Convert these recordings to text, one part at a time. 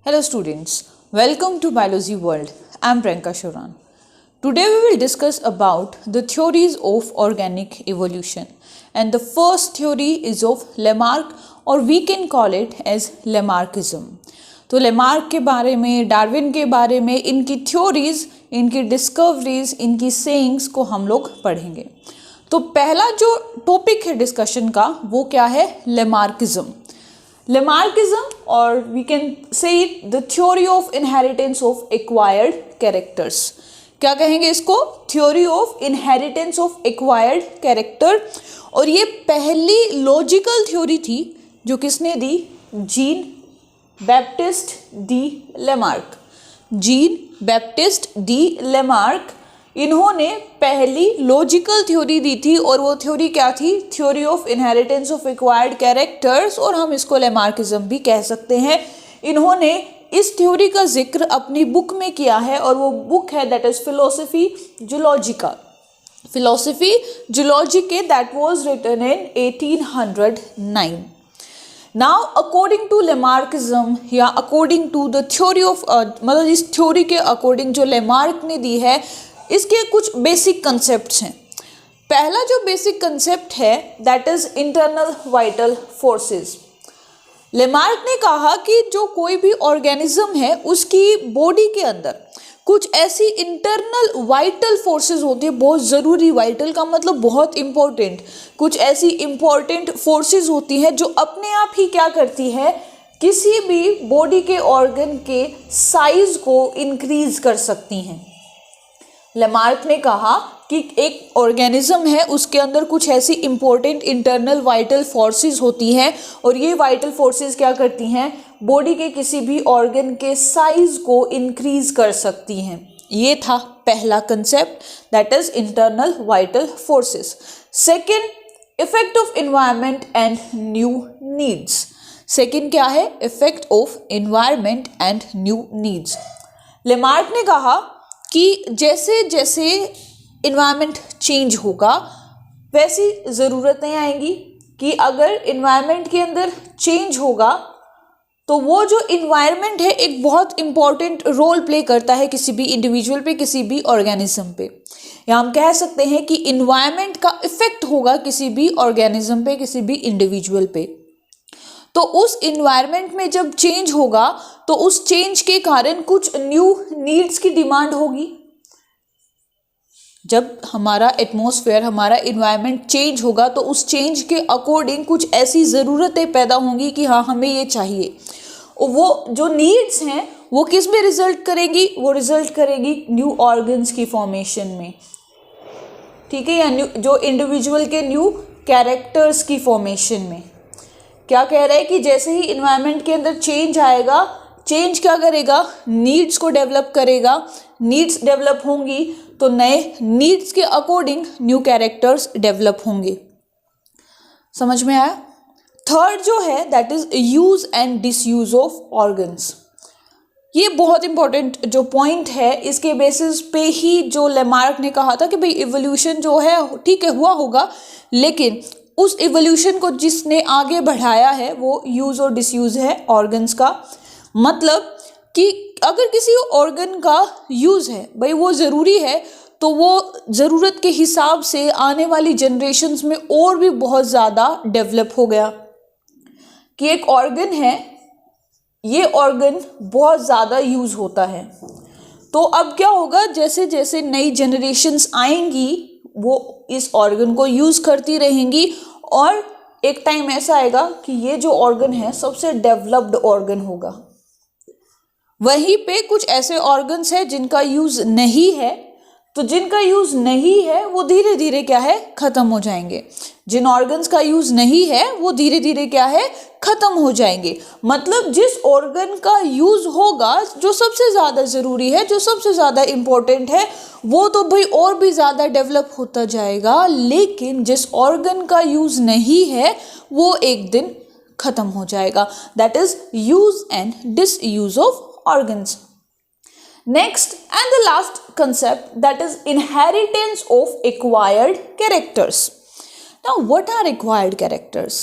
Hello students, welcome to Biology World. I am Priyanka Shoran. Today we will discuss about the theories of organic evolution, and the first theory is of Lamarck, or we can call it as Lamarckism. तो Lamarck के बारे में, Darwin के बारे में, इनकी theories, इनकी discoveries, इनकी सेइंग्स को हम लोग पढ़ेंगे. तो पहला जो टॉपिक है डिस्कशन का वो क्या है? Lamarckism. Lamarckism, or we can say it the theory of inheritance of acquired characters. क्या कहेंगे इसको? Theory of inheritance of acquired character. और ये पहली लॉजिकल थ्योरी थी जो किसने दी? Jean Baptiste de Lamarck. Jean Baptiste de Lamarck, इन्होंने पहली लॉजिकल थ्योरी दी थी और वो थ्योरी क्या थी? Theory of inheritance of acquired characters, और हम इसको लेमार्किज्म भी कह सकते हैं. इन्होंने इस थ्योरी का जिक्र अपनी बुक में किया है और वो बुक है that is Philosophie Zoologique. Philosophie Zoologique that was written in 1809. Now according to Lamarckism या according to the theory of मतलब इस थ्योरी के अकॉर्डिंग जो लेमार्क ने दी है, इसके कुछ बेसिक कंसेप्ट्स हैं. पहला जो बेसिक कंसेप्ट है that is internal vital forces. Lamarck ने कहा कि जो कोई भी ऑर्गेनिज्म है उसकी बॉडी के अंदर कुछ ऐसी इंटरनल वाइटल फोर्सेस होती है, बहुत ज़रूरी. वाइटल का मतलब बहुत इम्पोर्टेंट. कुछ ऐसी इम्पोर्टेंट फोर्सेस होती हैं जो अपने आप ही क्या करती है? किसी भी बॉडी के ऑर्गन के साइज को इंक्रीज कर सकती हैं. लेमार्क ने कहा कि एक ऑर्गेनिज्म है, उसके अंदर कुछ ऐसी इंपॉर्टेंट इंटरनल वाइटल फोर्सेस होती हैं और ये वाइटल फोर्सेस क्या करती हैं? बॉडी के किसी भी ऑर्गन के साइज को इंक्रीज कर सकती हैं. ये था पहला concept that is internal vital forces. Second, effect of environment and new needs. Second क्या है? Effect of environment and new needs. Lamarck ने कहा कि जैसे जैसे इन्वायरमेंट चेंज होगा वैसी ज़रूरतें आएंगी कि अगर इन्वायरमेंट के अंदर चेंज होगा तो वो जो इन्वायरमेंट है एक बहुत इम्पॉर्टेंट रोल प्ले करता है किसी भी इंडिविजुअल पे, किसी भी ऑर्गेनिज्म पे. या हम कह सकते हैं कि इन्वायरमेंट का इफेक्ट होगा किसी भी ऑर्गेनिज्म पे, किसी भी इंडिविजुअल पे. तो उस इन्वायरमेंट में जब चेंज होगा तो उस चेंज के कारण कुछ न्यू नीड्स की डिमांड होगी. जब हमारा एटमॉस्फेयर, हमारा इन्वायरमेंट चेंज होगा तो उस चेंज के अकॉर्डिंग कुछ ऐसी ज़रूरतें पैदा होंगी कि हाँ हमें ये चाहिए. और वो जो नीड्स हैं वो किस में रिजल्ट करेंगी? वो रिजल्ट करेगी न्यू ऑर्गन्स की फॉर्मेशन में, ठीक है, या जो इंडिविजुअल के न्यू कैरेक्टर्स की फॉर्मेशन में. क्या कह रहा है कि जैसे ही इन्वायरमेंट के अंदर चेंज आएगा, चेंज क्या करेगा? नीड्स को डेवलप करेगा. नीड्स डेवलप होंगी तो नए नीड्स के अकॉर्डिंग न्यू कैरेक्टर्स डेवलप होंगे. समझ में आया? थर्ड जो है that is use and disuse of organs. ये बहुत इंपॉर्टेंट जो पॉइंट है, इसके बेसिस पे ही जो लेमार्क ने कहा था कि भाई इवोल्यूशन जो है ठीक है हुआ होगा, लेकिन उस इवोल्यूशन को जिसने आगे बढ़ाया है वो यूज़ और डिसयूज़ है ऑर्गन्स का. मतलब कि अगर किसी ऑर्गन का यूज़ है भाई वो ज़रूरी है तो वो ज़रूरत के हिसाब से आने वाली जनरेशन्स में और भी बहुत ज़्यादा डेवलप हो गया. कि एक ऑर्गन है, ये ऑर्गन बहुत ज़्यादा यूज़ होता है, तो अब क्या होगा? जैसे जैसे नई जनरेशन्स आएंगी वो इस ऑर्गन को यूज़ करती रहेंगी और एक टाइम ऐसा आएगा कि ये जो ऑर्गन है सबसे डेवलप्ड ऑर्गन होगा. वहीं पे कुछ ऐसे ऑर्गन्स हैं जिनका यूज़ नहीं है, तो जिनका यूज़ नहीं है वो धीरे धीरे क्या है? ख़त्म हो जाएंगे. जिन ऑर्गन्स का यूज़ नहीं है वो धीरे धीरे क्या है? ख़त्म हो जाएंगे. मतलब जिस ऑर्गन का यूज़ होगा, जो सबसे ज़्यादा ज़रूरी है, जो सबसे ज़्यादा इम्पोर्टेंट है, वो तो भाई और भी ज़्यादा डेवलप होता जाएगा. लेकिन जिस ऑर्गन का यूज़ नहीं है वो एक दिन ख़त्म हो जाएगा. That is use and disuse of organs. Next and the last concept that is inheritance of acquired characters. Now what are acquired characters?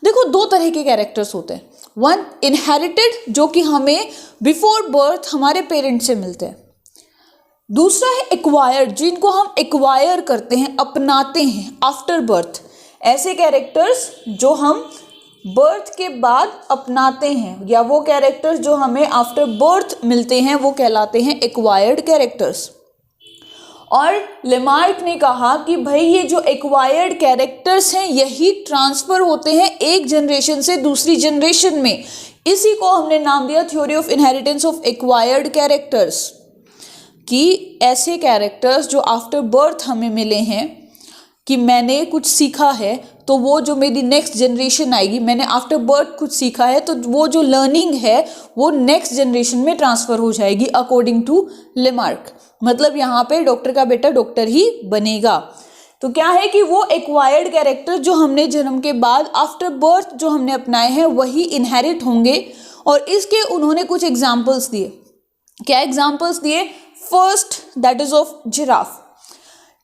देखो दो तरह के कैरेक्टर्स होते हैं. वन इनहेरिटेड जो कि हमें बिफोर बर्थ हमारे पेरेंट्स से मिलते हैं, दूसरा है एक्वायर्ड जिनको हम एक्वायर करते हैं, अपनाते हैं आफ्टर बर्थ। ऐसे कैरेक्टर्स जो हम बर्थ के बाद अपनाते हैं या वो कैरेक्टर्स जो हमें आफ्टर बर्थ मिलते हैं वो कहलाते हैं एक्वायर्ड कैरेक्टर्स। और लेमार्क ने कहा कि भाई ये जो एक्वायर्ड कैरेक्टर्स हैं यही ट्रांसफ़र होते हैं एक जनरेशन से दूसरी जनरेशन में। इसी को हमने नाम दिया theory of inheritance of acquired characters, कि ऐसे कैरेक्टर्स जो आफ्टर बर्थ हमें मिले हैं कि मैंने कुछ सीखा है तो वो जो मेरी नेक्स्ट जनरेशन आएगी, मैंने आफ्टर बर्थ कुछ सीखा है तो वो जो लर्निंग है वो नेक्स्ट जनरेशन में ट्रांसफ़र हो जाएगी अकॉर्डिंग टू लेमार्क। मतलब यहाँ पे डॉक्टर का बेटा डॉक्टर ही बनेगा। तो क्या है कि वो एक्वायर्ड कैरेक्टर जो हमने जन्म के बाद आफ्टर बर्थ जो हमने अपनाए हैं वही इनहेरिट होंगे। और इसके उन्होंने कुछ एग्जाम्पल्स दिए। क्या एग्जाम्पल्स दिए? First that is of giraffe,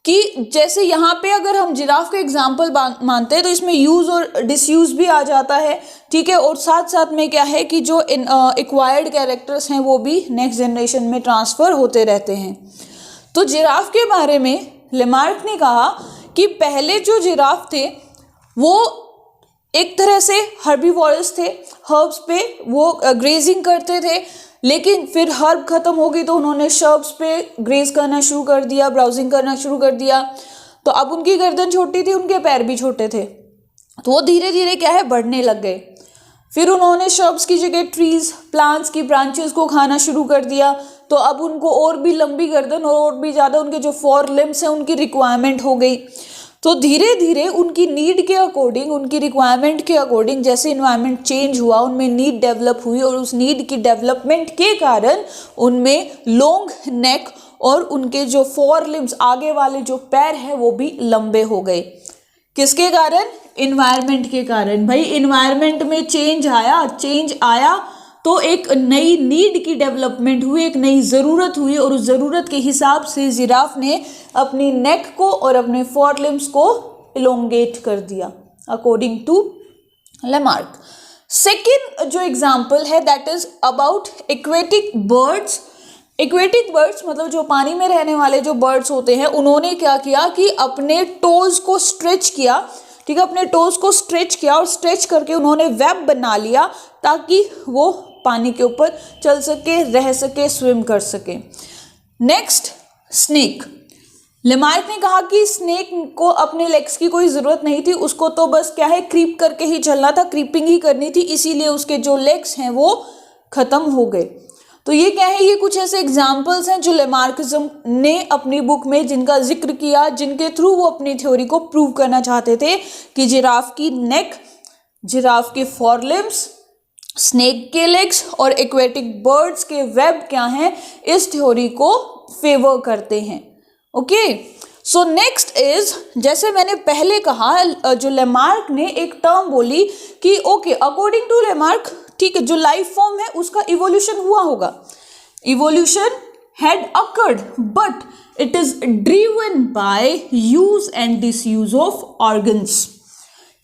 कि जैसे यहाँ पे अगर हम जिराफ का एग्जाम्पल मानते हैं तो इसमें यूज़ और डिसयूज़ भी आ जाता है, ठीक है। और साथ साथ में क्या है कि जो एक्वायर्ड कैरेक्टर्स हैं वो भी नेक्स्ट जनरेशन में ट्रांसफ़र होते रहते हैं। तो जिराफ के बारे में लेमार्क ने कहा कि पहले जो जिराफ थे वो एक तरह से हर्बीवोरस थे, हर्ब्स पे वो ग्रेजिंग करते थे, लेकिन फिर हर्ब खत्म हो गई तो उन्होंने शर्ब्स पे ग्रेज करना शुरू कर दिया, ब्राउजिंग करना शुरू कर दिया। तो अब उनकी गर्दन छोटी थी, उनके पैर भी छोटे थे, तो वो धीरे धीरे क्या है बढ़ने लग गए। फिर उन्होंने शर्ब्स की जगह ट्रीज, प्लांट्स की ब्रांचेस को खाना शुरू कर दिया, तो अब उनको और भी लंबी गर्दन और भी ज़्यादा उनके जो 4 लिम्स हैं उनकी रिक्वायरमेंट हो गई। तो धीरे धीरे उनकी नीड के अकॉर्डिंग, उनकी रिक्वायरमेंट के अकॉर्डिंग जैसे इन्वायरमेंट चेंज हुआ उनमें नीड डेवलप हुई और उस नीड की डेवलपमेंट के कारण उनमें लॉन्ग नेक और उनके जो 4 लिम्स आगे वाले जो पैर हैं वो भी लंबे हो गए। किसके कारण? इन्वायरमेंट के कारण। भाई इन्वायरमेंट में चेंज आया तो एक नई नीड की डेवलपमेंट हुई, एक नई ज़रूरत हुई और उस ज़रूरत के हिसाब से जिराफ ने अपनी नेक को और अपने 4 लिम्स को इलोंगेट कर दिया अकॉर्डिंग टू लेमार्क। सेकेंड जो एग्जाम्पल है that is about aquatic birds. Aquatic birds मतलब जो पानी में रहने वाले जो बर्ड्स होते हैं, उन्होंने क्या किया कि अपने टोज को स्ट्रेच किया, ठीक है, अपने टोज को स्ट्रेच किया और स्ट्रेच करके उन्होंने वेब बना लिया ताकि वो पानी के ऊपर चल सके, रह सके, स्विम कर सके। Next snake. लेमार्क ने कहा कि स्नेक को अपने लेग्स की कोई ज़रूरत नहीं थी, उसको तो बस क्या है क्रीप करके ही चलना था, क्रीपिंग ही करनी थी, इसीलिए उसके जो लेग्स हैं वो ख़त्म हो गए। तो ये क्या है, ये कुछ ऐसे एग्जाम्पल्स हैं जो लेमार्किज्म ने अपनी बुक में जिनका जिक्र किया, जिनके थ्रू वो अपनी थ्योरी को प्रूव करना चाहते थे कि जिराफ की नेक, जिराफ के 4 लिम्स, स्नेक के लेग्स और एक्वेटिक बर्ड्स के वेब क्या हैं, इस थ्योरी को फेवर करते हैं। ओके, सो नेक्स्ट इज, जैसे मैंने पहले कहा, जो लेमार्क ने एक टर्म बोली कि ओके अकॉर्डिंग टू लेमार्क, ठीक है, जो लाइफ फॉर्म है उसका इवोल्यूशन हुआ होगा, evolution had occurred but it is driven by use and disuse of organs.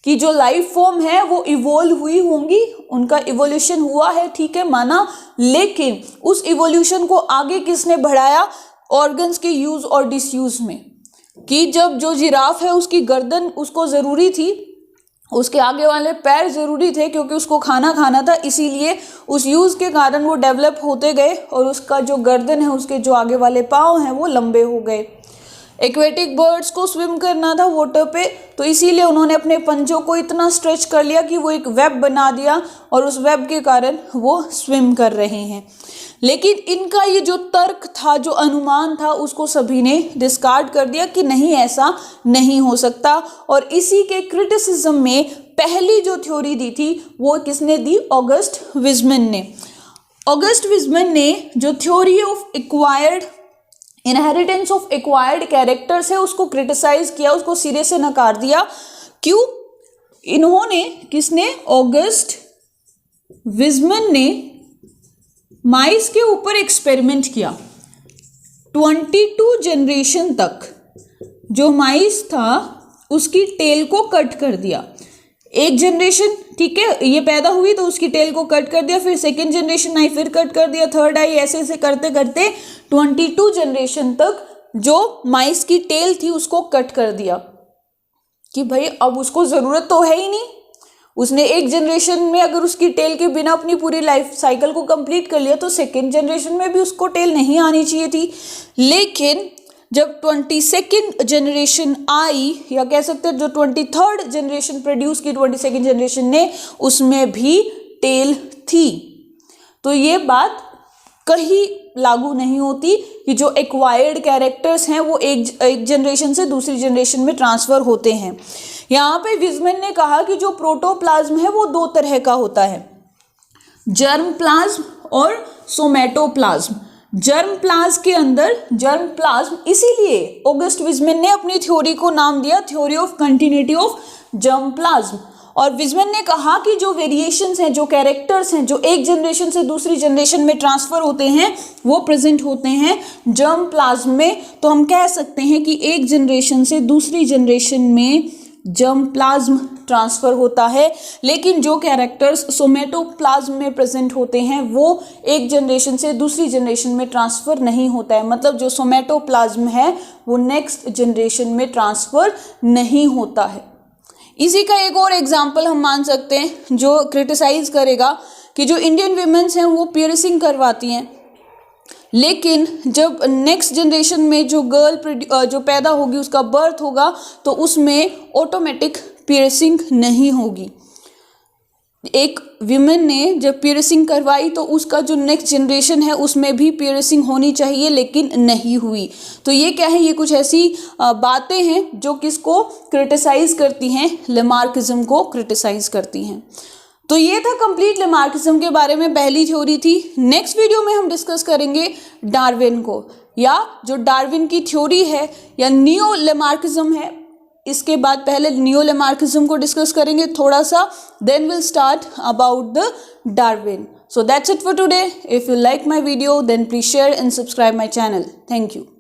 कि जो लाइफ फॉर्म है वो इवोल्व हुई होंगी, उनका इवोल्यूशन हुआ है, ठीक है, माना, लेकिन उस इवोल्यूशन को आगे किसने बढ़ाया? ऑर्गन्स के यूज और डिसयूज में। कि जब जो जिराफ है उसकी गर्दन उसको ज़रूरी थी, उसके आगे वाले पैर ज़रूरी थे क्योंकि उसको खाना था, इसीलिए उस यूज़ के कारण वो डेवलप होते गए और उसका जो गर्दन है, उसके जो आगे वाले पाँव हैं वो लंबे हो गए। एक्वेटिक बर्ड्स को स्विम करना था वाटर पे, तो इसीलिए उन्होंने अपने पंजों को इतना स्ट्रेच कर लिया कि वो एक वेब बना दिया और उस वेब के कारण वो स्विम कर रहे हैं। लेकिन इनका ये जो तर्क था, जो अनुमान था, उसको सभी ने डिस्कार्ड कर दिया कि नहीं, ऐसा नहीं हो सकता। और इसी के क्रिटिसिज्म में पहली जो थ्योरी दी थी वो किसने दी? ऑगस्ट विजमन ने। ऑगस्ट विजमन ने जो theory of acquired inheritance of acquired characters है उसको क्रिटिसाइज किया, उसको सिरे से नकार दिया। क्यों? इन्होंने, किसने? ऑगस्ट विजमन ने माइस के ऊपर एक्सपेरिमेंट किया। 22 जनरेशन तक जो माइस था उसकी टेल को कट कर दिया। एक जनरेशन ठीक है, ये पैदा हुई तो उसकी टेल को कट कर दिया, फिर सेकेंड जनरेशन आई, फिर कट कर दिया, थर्ड आई, ऐसे ऐसे करते करते 22 जनरेशन तक जो माइस की टेल थी उसको कट कर दिया कि भाई अब उसको ज़रूरत तो है ही नहीं। उसने एक जनरेशन में अगर उसकी टेल के बिना अपनी पूरी लाइफ साइकिल को कंप्लीट कर लिया तो सेकेंड जनरेशन में भी उसको टेल नहीं आनी चाहिए थी। लेकिन जब 22nd जनरेशन आई, या कह सकते हैं जो 23rd जनरेशन प्रोड्यूस की 22nd जनरेशन ने, उसमें भी टेल थी। तो ये बात कहीं लागू नहीं होती कि जो एक्वायर्ड कैरेक्टर्स हैं वो एक जनरेशन से दूसरी जनरेशन में ट्रांसफ़र होते हैं। यहाँ पे विजमन ने कहा कि जो प्रोटोप्लाज्म है वो दो तरह का होता है, जर्म प्लाज्म और सोमेटोप्लाज्म। जर्म प्लाज्म के अंदर, जर्म प्लाज्म, इसीलिए ऑगस्ट विजमन ने अपनी थ्योरी को नाम दिया theory of continuity of germ plasm. और विजमन ने कहा कि जो वेरिएशंस हैं, जो कैरेक्टर्स हैं, जो एक जनरेशन से दूसरी जनरेशन में ट्रांसफ़र होते हैं वो प्रेजेंट होते हैं जर्म प्लाज्म में। तो हम कह सकते हैं कि एक जनरेशन से दूसरी जनरेशन में जर्म प्लाज्म ट्रांसफ़र होता है, लेकिन जो कैरेक्टर्स सोमेटोप्लाज्म में प्रेजेंट होते हैं वो एक जनरेशन से दूसरी जनरेशन में ट्रांसफ़र नहीं होता है। मतलब जो सोमेटोप्लाज्म है वो नेक्स्ट जनरेशन में ट्रांसफ़र नहीं होता है। इसी का एक और एग्जाम्पल हम मान सकते हैं जो क्रिटिसाइज करेगा कि जो इंडियन वीमेंस हैं वो पियर्सिंग करवाती हैं, लेकिन जब नेक्स्ट जनरेशन में जो गर्ल जो पैदा होगी, उसका बर्थ होगा, तो उसमें ऑटोमेटिक पियर्सिंग नहीं होगी। एक विमेन ने जब पियर्सिंग करवाई तो उसका जो नेक्स्ट जनरेशन है उसमें भी पियर्सिंग होनी चाहिए, लेकिन नहीं हुई। तो ये क्या है, ये कुछ ऐसी बातें हैं जो किसको क्रिटिसाइज़ करती हैं, लेमार्किज्म को क्रिटिसाइज़ करती हैं। तो ये था कंप्लीट लेमार्किज्म के बारे में, पहली थ्योरी थी। नेक्स्ट वीडियो में हम डिस्कस करेंगे डार्विन को, या जो डार्विन की थ्योरी है या नियो लेमार्किज्म है। इसके बाद पहले नियो लेमार्किज्म को डिस्कस करेंगे थोड़ा सा, then will start about the Darwin. So that's it for today. If you like my video, then please share and subscribe my channel. Thank you.